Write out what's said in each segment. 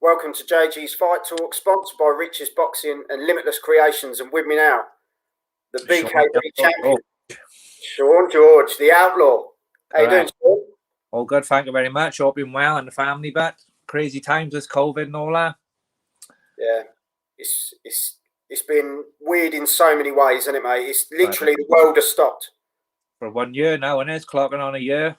Welcome to JG's Fight Talk, sponsored by Rich's Boxing and Limitless Creations. And with me now, the BKB champion, Sean George, the Outlaw. How you doing, Sean? All good, thank you very much. Hope you're well and the family, but crazy times with COVID and all that. Yeah, it's been weird in so many ways, isn't it, mate? It's literally the world has stopped. For 1 year now, and it's clocking on a year.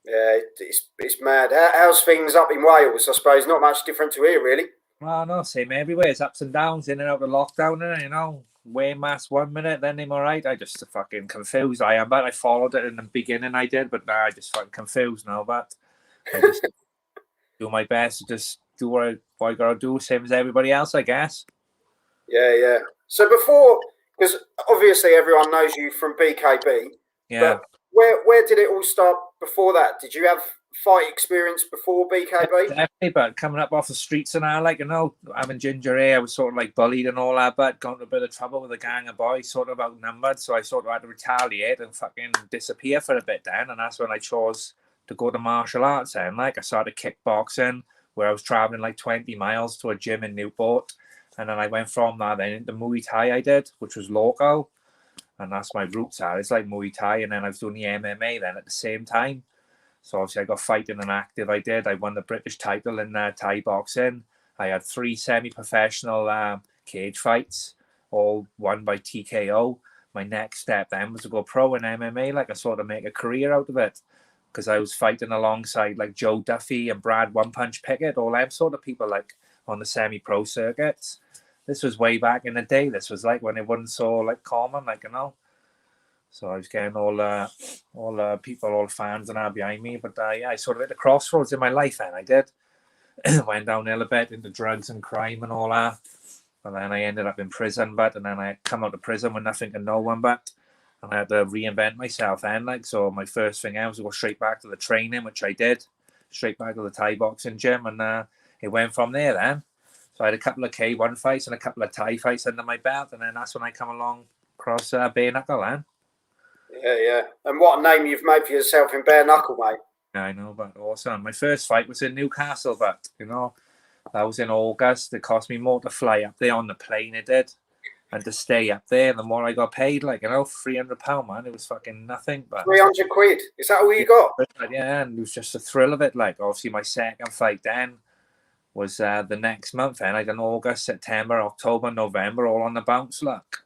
Yeah, it's mad. How's things up in Wales? I suppose not much different to here, really. Well, no, same everywhere. It's ups and downs, in and out of lockdown, and you know, wearing masks 1 minute, then I'm all right. I just fucking confused. I am, but I followed it in the beginning. I did, but now I just fucking confused now. But I just do my best to just do what I gotta do, same as everybody else, I guess. Yeah. So before, because obviously everyone knows you from BKB. Yeah. But where did it all start before that? Did you have fight experience before BKB? Definitely, but coming up off the streets and all, like, you know, I'm in ginger hair, I was sort of like bullied and all that, but got into a bit of trouble with a gang of boys, sort of outnumbered, so I sort of had to retaliate and fucking disappear for a bit then, and that's when I chose to go to martial arts then. Like, I started kickboxing, where I was traveling like 20 miles to a gym in Newport, and then I went from that then into Muay Thai I did, which was local. And that's my roots are. It's like Muay Thai, and then I was doing the MMA then at the same time. So obviously I got fighting and active. I won the British title in Thai boxing. I had 3 semi-professional cage fights, all won by TKO. My next step then was to go pro in MMA, like I sort of make a career out of it. Because I was fighting alongside like Joe Duffy and Brad One Punch Pickett, all them sort of people like on the semi-pro circuits. This was way back in the day. This was like when it wasn't so like common, like, you know. So I was getting all people, all fans and that behind me. But yeah, I sort of hit a crossroads in my life, and I did. Went downhill a bit into drugs and crime and all that. And then I ended up in prison, and then I come out of prison with nothing and no one, and I had to reinvent myself then. Like, so my first thing was to go straight back to the training, which I did. Straight back to the Thai boxing gym, and it went from there then. So I had a couple of K1 fights and a couple of Thai fights under my belt, and then that's when I come along across bare knuckle then. Yeah. And what a name you've made for yourself in bare knuckle, mate. Yeah, I know, but awesome. My first fight was in Newcastle, but, you know, that was in August. It cost me more to fly up there on the plane, it did, and to stay up there. The more I got paid, like, you know, £300, man, it was fucking nothing. But 300 quid, is that all you got? Yeah, and it was just a thrill of it. Like, obviously my second fight then was the next month, and I done August, September, October, November, all on the bounce, look.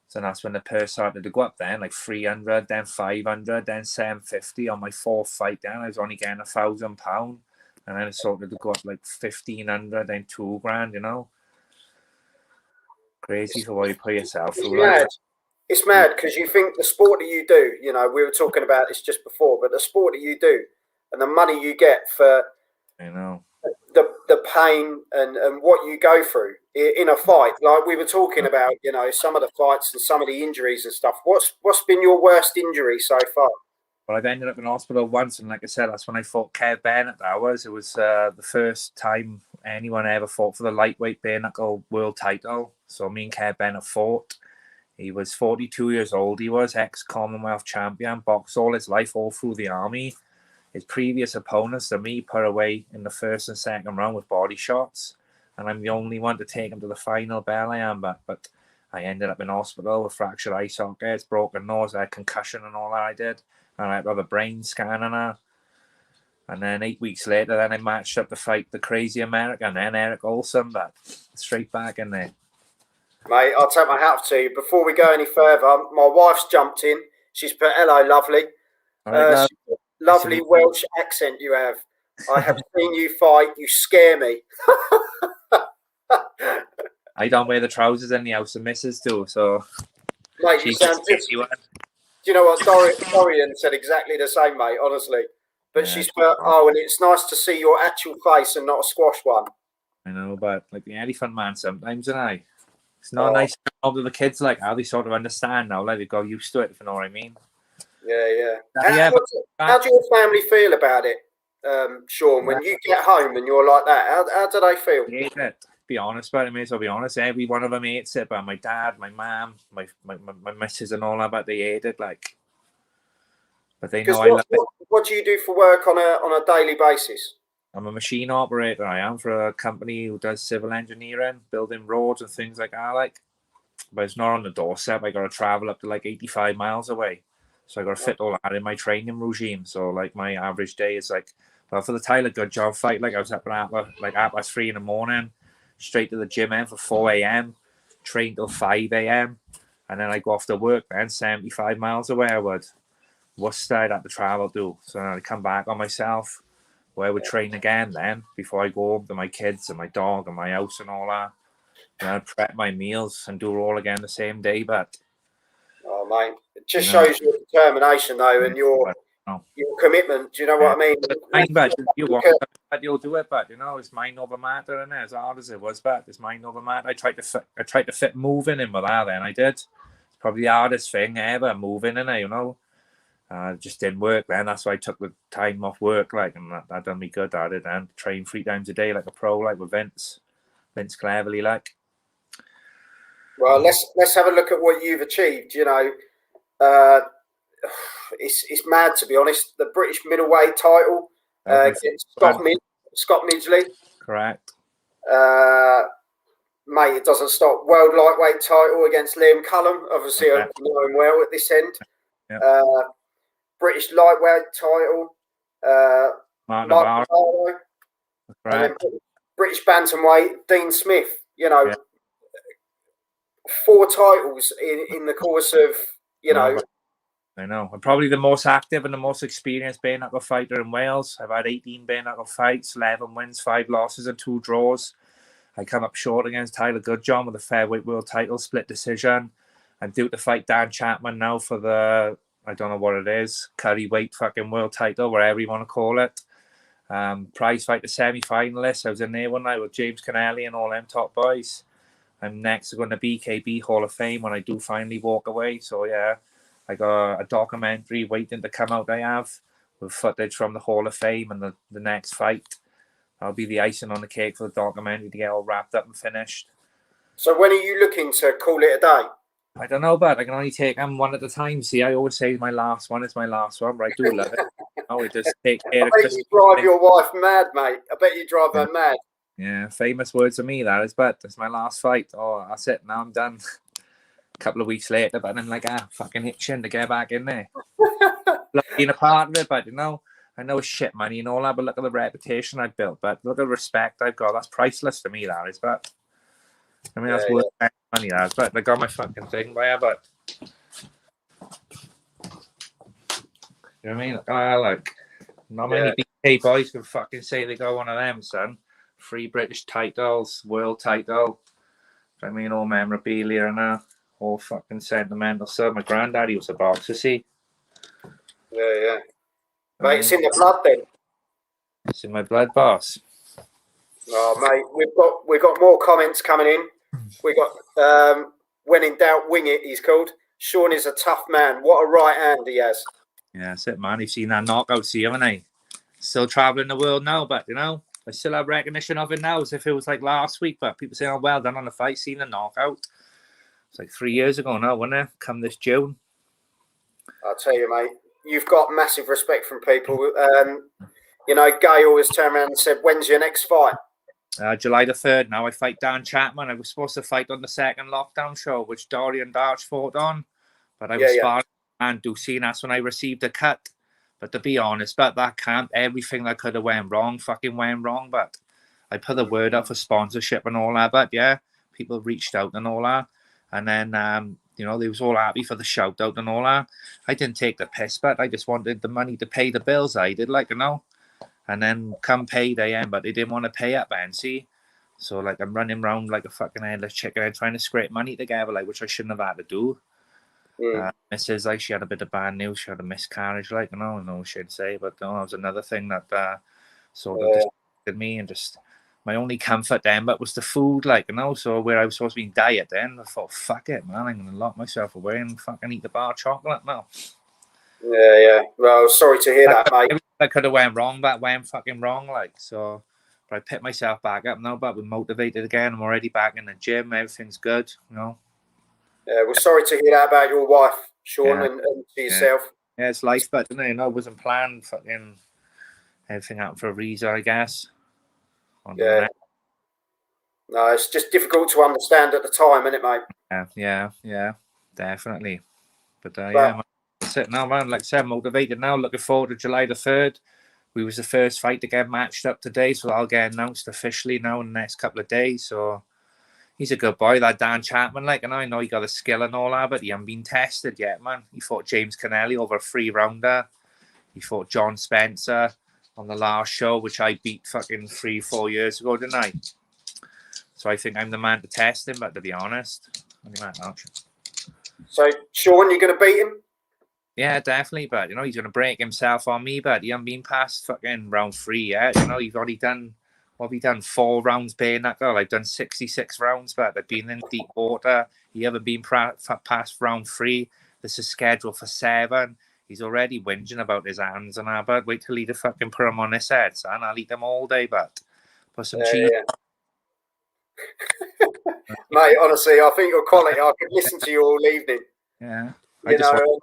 So that's when the purse started to go up then, like 300, then 500, then 750 on my fourth fight then. I was only getting £1,000, and then it started to go up like 1,500, then £2,000, you know. Crazy for what you put yourself through. It's mad because you think the sport that you do, you know, we were talking about this just before, but the sport that you do and the money you get for, I know, the pain and what you go through in a fight, like we were talking about, you know, some of the fights and some of the injuries and stuff. What's been your worst injury so far? Well, I've ended up in hospital once, and like I said, that's when I fought Kev Bennett. It was the first time anyone ever fought for the lightweight bare knuckle world title. So me and Kev Bennett fought. He was 42 years old. He was ex-Commonwealth champion, boxed all his life, all through the army. His previous opponents to me put away in the first and second round with body shots, and I'm the only one to take him to the final bell. I am, but I ended up in hospital with fractured eye sockets, broken nose, I had concussion and all that I did, and I had to have a brain scan and that. And then 8 weeks later, then I matched up to fight the crazy American, then Eric Olsen, but straight back in there. Mate, I'll take my hat off to you. Before we go any further, my wife's jumped in. She's put, hello, lovely. Lovely Welsh accent you have. I have seen you fight. You scare me. I don't wear the trousers in the house, the missus do, so... Mate, you sound... Do you know what? Dorian said exactly the same, mate, honestly. But yeah, she's put, oh, and it's nice to see your actual face and not a squash one. I know, but like the elephant man sometimes, and it's not nice to talk to the kids like how they sort of understand now, like they got used to it, if you know what I mean. Yeah. How do your family feel about it, Sean? When you get home and you're like that, how do they feel? Yeah, be honest about it, mate. I'll be honest. Every one of them hates it, but my dad, my mum, my missus, and all that, but they hate it. Like, but they know I love it. What do you do for work on a daily basis? I'm a machine operator. I am for a company who does civil engineering, building roads and things like that. Like, but it's not on the doorstep. I got to travel up to like 85 miles away, so I got to fit all that in my training regime. So like my average day is like, well, for the Tyler Good Job fight, like I was up at like 3 in the morning, straight to the gym in for 4 a.m., train till 5 a.m., and then I go off to work. Then 75 miles away, I would. Worcester, I'd have to travel to. So then I'd come back on myself, where I would train again then before I go home to my kids and my dog and my house and all that. And I'd prep my meals and do it all again the same day. But oh, mate, it just shows your determination, though, and your commitment. Do you know what I mean? Mine, but you want it, but you'll do it. But it's mind over matter, and as hard as it was, but it's mind over matter. I tried to fit moving in with that. Then I did. It's probably the hardest thing ever, moving in it. It just didn't work then. That's why I took the time off work, like, and that done me good at it. And train 3 times a day like a pro, like with Vince Cleverly, like. Well, let's have a look at what you've achieved. It's mad, to be honest. The British middleweight title against Scott Midgley. Correct. Mate, it doesn't stop. World lightweight title against Liam Cullum. Obviously, I know him well at this end. Yeah. British lightweight title. Mark Navarro. And then British bantamweight, Dean Smith. 4 titles in the course of, I know. I'm probably the most active and the most experienced bare knuckle fighter in Wales. I've had 18 bare knuckle fights, 11 wins, 5 losses, and 2 draws. I come up short against Tyler Goodjohn with a featherweight world title, split decision. I'm due to fight Dan Chapman now for the, I don't know what it is, curry weight fucking world title, whatever you want to call it. Prize fight, the semi-finalist. I was in there one night with James Kennelly and all them top boys. I'm next going to BKB Hall of Fame when I do finally walk away. So yeah, I got a documentary waiting to come out. I have with footage from the Hall of Fame and the next fight. I'll be the icing on the cake for the documentary to get all wrapped up and finished. So when are you looking to call it a day? I don't know, but I can only take them one at a time. See, I always say my last one is my last one, but I do love it. I just take care I bet you drive your wife mad, mate. I bet you drive her mad. Yeah, famous words of me, that is, but it's my last fight. Oh, that's it. Now I'm done. A couple of weeks later, but I'm like, fucking itching to get back in there. Being a part of it, but I know it's shit money and all that, but look at the reputation I've built, but look at the respect I've got. That's priceless to me, that is, but I mean, that's worth money, that is, but I got my fucking thing by her, but you know what I mean? Like, not many BK boys can fucking say they got one of them, son. 3 British titles, world title. I mean, all memorabilia and all fucking sentimental stuff. My granddaddy was a boxer, see? Yeah. Mate, it's in the blood then. It's in my blood, boss. Oh, mate, we've got more comments coming in. We got when in doubt, wing it. He's called. Sean is a tough man. What a right hand he has. Yeah, that's it, man. You've seen that knockout, see, haven't I? Still traveling the world now, but I still have recognition of it now as if it was like last week. But people say, "Oh, well done on the fight, seen the knockout." It's like 3 years ago now, wasn't it? Come this June. I'll tell you, mate. You've got massive respect from people. Gay always turned around and said, "When's your next fight?" July the 3rd. Now I fight Dan Chapman. I was supposed to fight on the second lockdown show, which Dorian Darch fought on, but I was sparring and Ducine. That's when I received a cut. But to be honest, but that camp, everything that could have went wrong, fucking went wrong. But I put the word out for sponsorship and all that. But yeah, people reached out and all that. And then, they was all happy for the shout out and all that. I didn't take the piss, but I just wanted the money to pay the bills. I did, And then come payday, but they didn't want to pay up, man, see? So, I'm running around like a fucking headless chicken and trying to scrape money together, which I shouldn't have had to do. Mrs. She had a bit of bad news. She had a miscarriage, I don't know what she'd say, but that was another thing that sort of distracted me, and just my only comfort then, but was the food, so where I was supposed to be in diet then, I thought, fuck it, man, I'm going to lock myself away and fucking eat the bar of chocolate now. Yeah. Well, sorry to hear that, mate. That could have went wrong, but went fucking wrong, so. But I picked myself back up now, but we're motivated again. I'm already back in the gym. Everything's good, Yeah, well, sorry to hear that about your wife, Sean, and to yourself. Yeah, it's life, but it wasn't planned. Fucking everything happened for a reason, I guess. Yeah. No, it's just difficult to understand at the time, isn't it, mate? Yeah, definitely. But yeah, that's it now, man. Like I said, motivated now. Looking forward to July the 3rd. We was the first fight to get matched up today, so I'll get announced officially now in the next couple of days. So he's a good boy, that Dan Chapman. Like, and I know he got the skill and all that, but he hasn't been tested yet, man. He fought James Kennelly over a 3-rounder. He fought John Spencer on the last show, which I beat fucking 3-4 years ago, didn't I? So I think I'm the man to test him, but to be honest, so Sean, you're going to beat him? Yeah, definitely. But you know, he's going to break himself on me. But he hasn't been past fucking round 3 yet. You know, he's already done. What have he done? 4 rounds bare knuckle. I've done 66 rounds, but I've been in deep water. He haven't been past round 3. This is scheduled for 7. He's already whinging about his hands and that. But wait till he fucking put them on his head, son. I'll eat them all day. But put some cheese. Yeah. Mate, honestly, I think your quality. I could listen to you all evening. Yeah. You know,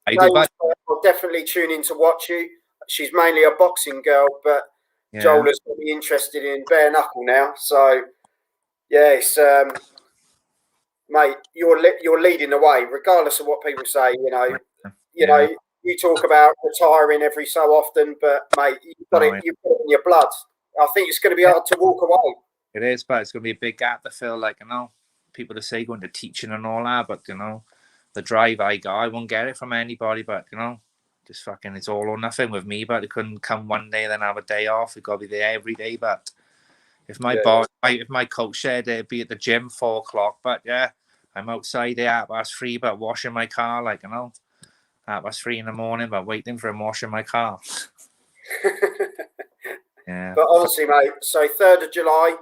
I'll definitely tune in to watch you. She's mainly a boxing girl, but Joel is going to be interested in bare knuckle now. So, yes, mate, you're leading the way, regardless of what people say. You know, you talk about retiring every so often, but mate, you've got it in your blood. I think it's going to be hard to walk away. It is, but it's going to be a big gap to fill. Like, you know, people to say going to teaching and all that, but you know, the drive I got, I won't get it from anybody. But you know, just fucking, it's all or nothing with me. But it couldn't come one day, then have a day off. We've got to be there every day. But if my boss, if my coach said it'd be at the gym 4 o'clock, but yeah, I'm outside there at 3:30, but washing my car, like, you know, at 3 in the morning, but waiting for him washing my car. Yeah. But honestly, mate, so 3rd of July.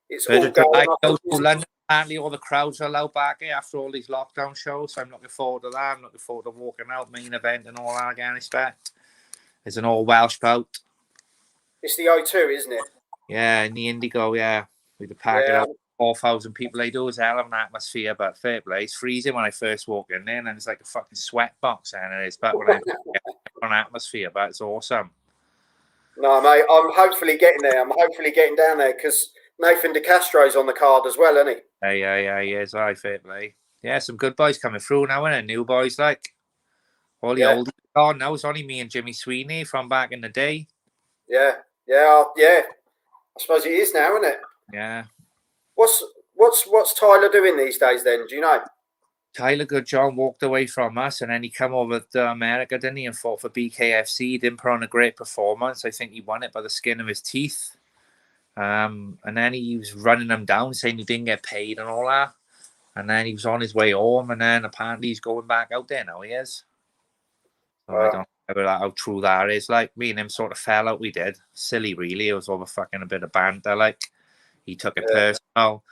It's all going up. London, apparently all the crowds are allowed back here after all these lockdown shows. So I'm looking forward to that. I'm looking forward to walking out, main event and all that again, I expect. There's an all Welsh boat. It's the O2, isn't it? Yeah, in the Indigo, yeah. With the pack it up. 4,000 people. They do as hell of an atmosphere, but fair play. It's freezing when I first walk in there, and it's like a fucking sweat box, and it is. But when I get an atmosphere, but it's awesome. No, mate, I'm hopefully getting there. I'm hopefully getting down there because Nathan DeCastro's on the card as well, isn't he? Yeah, yes, I fair play. Yeah, some good boys coming through now, and new boys like all the oldies gone. Now it's only me and Jimmy Sweeney from back in the day. Yeah. I suppose it is now, isn't it? Yeah. What's Tyler doing these days then? Do you know? Tyler Goodjohn walked away from us, and then he come over to America, didn't he, and fought for BKFC. He didn't put on a great performance. I think he won it by the skin of his teeth. And then he was running them down, saying he didn't get paid and all that. And then he was on his way home, and then apparently he's going back out there now. He is. So I don't know how true that is. Like, me and him sort of fell out. We did. Silly, really. It was over fucking a bit of banter. Like, he took it personal,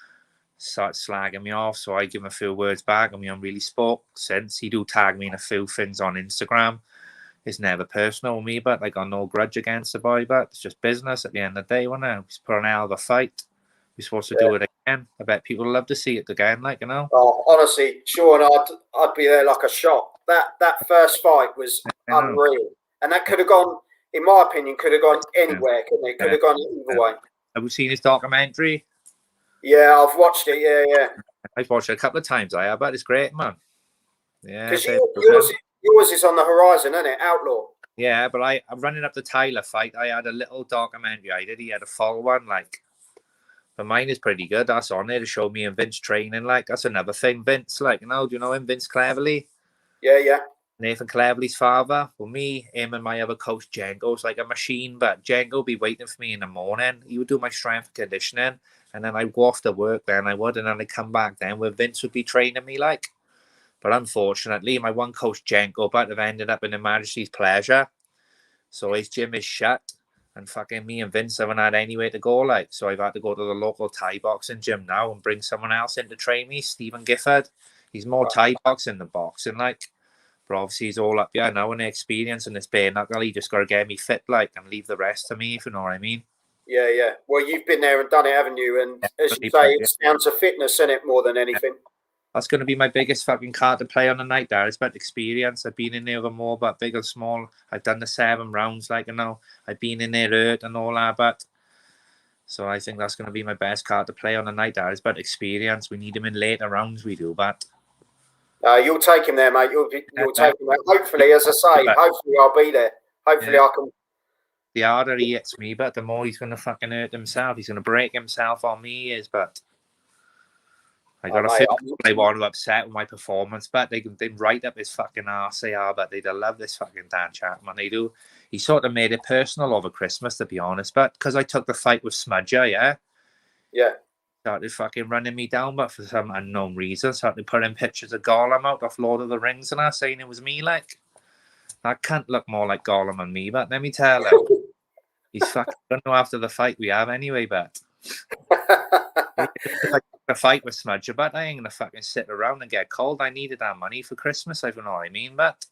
started slagging me off. So I give him a few words back, and we haven't really spoke since. He do tag me in a few things on Instagram. It's never personal with me, but I got no grudge against the boy, but it's just business at the end of the day, wasn't it? He's put on a hell of a fight. We're supposed to do it again. I bet people love to see it again, like, you know. Oh, honestly, Sean, I'd be there like a shot. That first fight was unreal. And that could have gone, in my opinion, could have gone anywhere, couldn't it? Could have gone either way. Have you seen his documentary? Yeah, I've watched it, yeah. I've watched it a couple of times, I have, but it's great, man. Yeah. Because yours is on the horizon, isn't it? Outlaw. Yeah, but I'm running up the Tyler fight. I had a little documentary I did. He had a full one, like. But mine is pretty good. That's on there to show me and Vince training. Like, that's another thing. Vince, like, you know, do you know him, Vince Cleverly? Yeah. Nathan Cleverly's father. Well, me, him, and my other coach, Django's like a machine. But Django would be waiting for me in the morning. He would do my strength and conditioning. And then I'd go off to work then. I would. And then I'd come back then where Vince would be training me, like. But unfortunately, my one coach, Django, but have ended up in Her Majesty's Pleasure. So his gym is shut. And fucking me and Vince haven't had anywhere to go, like. So I've had to go to the local Thai boxing gym now and bring someone else in to train me, Stephen Gifford. He's more Thai boxing than boxing, like. But obviously he's all up here now and the experience and this bare knuckle. He just got to get me fit, like, and leave the rest to me, if you know what I mean. Yeah. Well, you've been there and done it, haven't you? And as you say, it's down to fitness, isn't it, more than anything? That's going to be my biggest fucking card to play on the night there. It's about experience. I've been in there with more, but big and small. I've done the 7 rounds, like, you know. I've been in there hurt and all that, but so I think that's going to be my best card to play on the night there. It's about experience. We need him in later rounds, we do, but you'll take him there, mate. You'll take him there. Hopefully, as I say, hopefully I'll be there. Hopefully I can. The harder he hits me, but the more he's going to fucking hurt himself. He's going to break himself on me, but I got a feeling they want to upset with my performance, but they right up his fucking arse, they are, but they love this fucking Dan Chapman. They do. He sort of made it personal over Christmas, to be honest, but because I took the fight with Smudger, started fucking running me down, but for some unknown reason, started putting pictures of Gollum out of Lord of the Rings and I saying it was me, like. That can't look more like Gollum and me, but let me tell you, he's fucking, I don't know after the fight we have anyway, but like a fight with Smudger, but I ain't gonna fucking sit around and get cold. I needed that money for Christmas, I don't know what I mean, but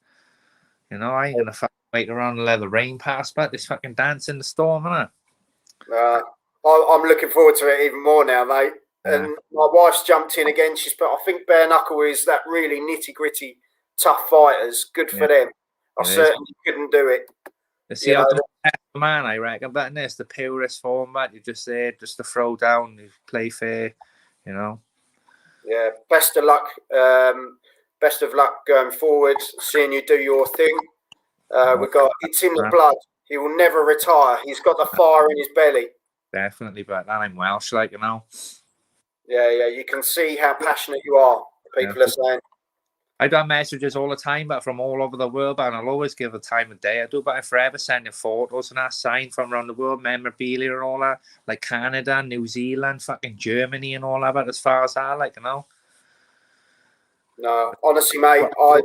you know, I ain't gonna fucking wait around and let the rain pass, but this fucking dance in the storm, innit? I'm looking forward to it even more now, mate. And my wife's jumped in again. She's put, I think bare knuckle is that really nitty gritty, tough fighters. Good for them. I certainly couldn't do it. It's the ultimate man, I reckon. But it's the purest format. You're just there just to throw down, you play fair, you know. Yeah, best of luck. Best of luck going forward. Seeing you do your thing. It's in the blood. He will never retire. He's got the fire in his belly. Definitely, but I'm Welsh, like, you know. Yeah. You can see how passionate you are. People are saying. I got messages all the time, but from all over the world, and I'll always give a time of day. I do, but I'm forever sending photos and that signed from around the world, memorabilia and all that, like Canada, New Zealand, fucking Germany and all that, but as far as I like, you know. No, honestly, mate, I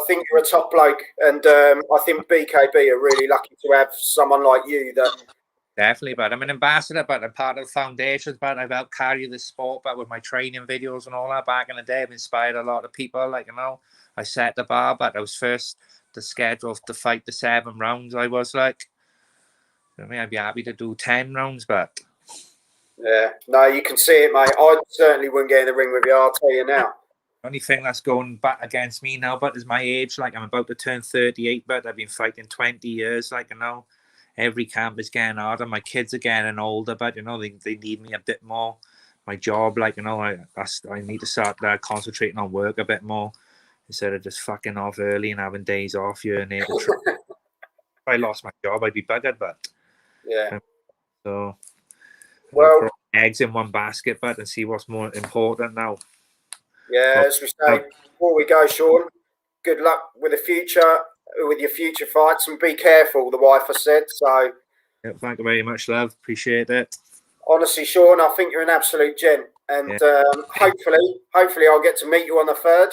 think you're a top bloke, and I think BKB are really lucky to have someone like you that. Definitely, but I'm an ambassador, but I'm part of the foundations, but I've helped carry this sport, but with my training videos and all that back in the day, I've inspired a lot of people, like, you know, I set the bar, but I was first to schedule to fight the 7 rounds, I was like, I mean, I'd be happy to do 10 rounds, but. Yeah, no, you can see it, mate. I certainly wouldn't get in the ring with you, I'll tell you now. The only thing that's going back against me now, but is my age, like, I'm about to turn 38, but I've been fighting 20 years, like, you know. Every camp is getting harder. My kids are getting older, but, you know, they need me a bit more. My job, like, you know, I need to start concentrating on work a bit more instead of just fucking off early and having days off here and there. If I lost my job, I'd be buggered, but so well, eggs in one basket, but and see what's more important now. Yeah, as we say, before we go, Sean, good luck with the future. With your future fights, and be careful, the wife has said. So thank you very much, love. Appreciate it. Honestly, Sean, I think you're an absolute gent, and hopefully I'll get to meet you on the 3rd.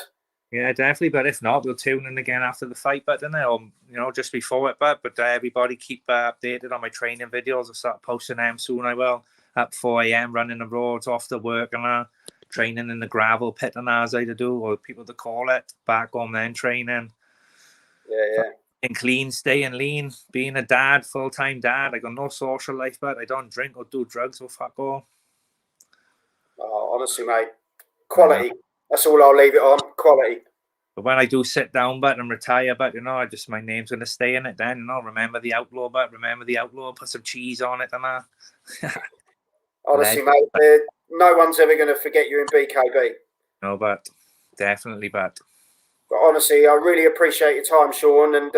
Yeah, definitely, but if not, we'll tune in again after the fight, but then or you know, just before it, but everybody keep updated on my training videos. I'll start posting them soon. I will at 4 a.m. running the roads, off to work and training in the gravel pit and as I do, or people to call it, back home then training. Yeah. And clean, staying lean, being a dad, full-time dad. I got no social life, but I don't drink or do drugs or fuck all. Oh, honestly, mate, quality. That's all I'll leave it on. Quality. But when I do sit down, but and retire, but you know, my name's gonna stay in it. Then you know, remember the outlaw, put some cheese on it and that. Honestly, mate, no one's ever gonna forget you in BKB. No, but definitely, but. But honestly, I really appreciate your time, Sean, and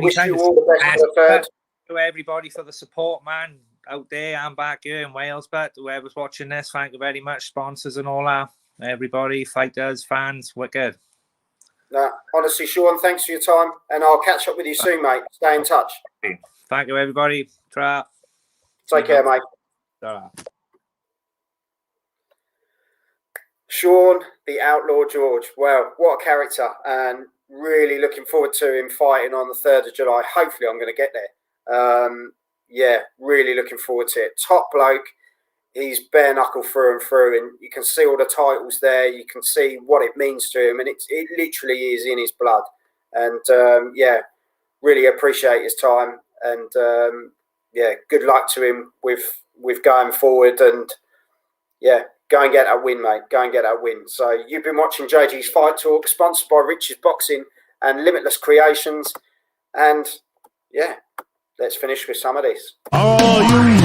wish you all the best for the 3rd. Thank you everybody for the support, man, out there. I'm back here in Wales, but whoever's watching this, thank you very much, sponsors and all that. Everybody, fighters, fans, wicked. No, honestly, Sean, thanks for your time, and I'll catch up with you soon, mate. Stay in touch. Thank you, everybody. Take care, mate. Sean, the Outlaw George. Well, what a character, and really looking forward to him fighting on the 3rd of July. Hopefully I'm going to get there. Yeah, really looking forward to it. Top bloke. He's bare knuckle through and through, and you can see all the titles there. You can see what it means to him, and it literally is in his blood. And yeah, really appreciate his time, and yeah, good luck to him with going forward. And yeah, Go and get that win, mate. Go and get that win. So you've been watching JG's Fight Talk, sponsored by Rich's Boxing and Limitless Creations. And yeah, let's finish with some of this. Are you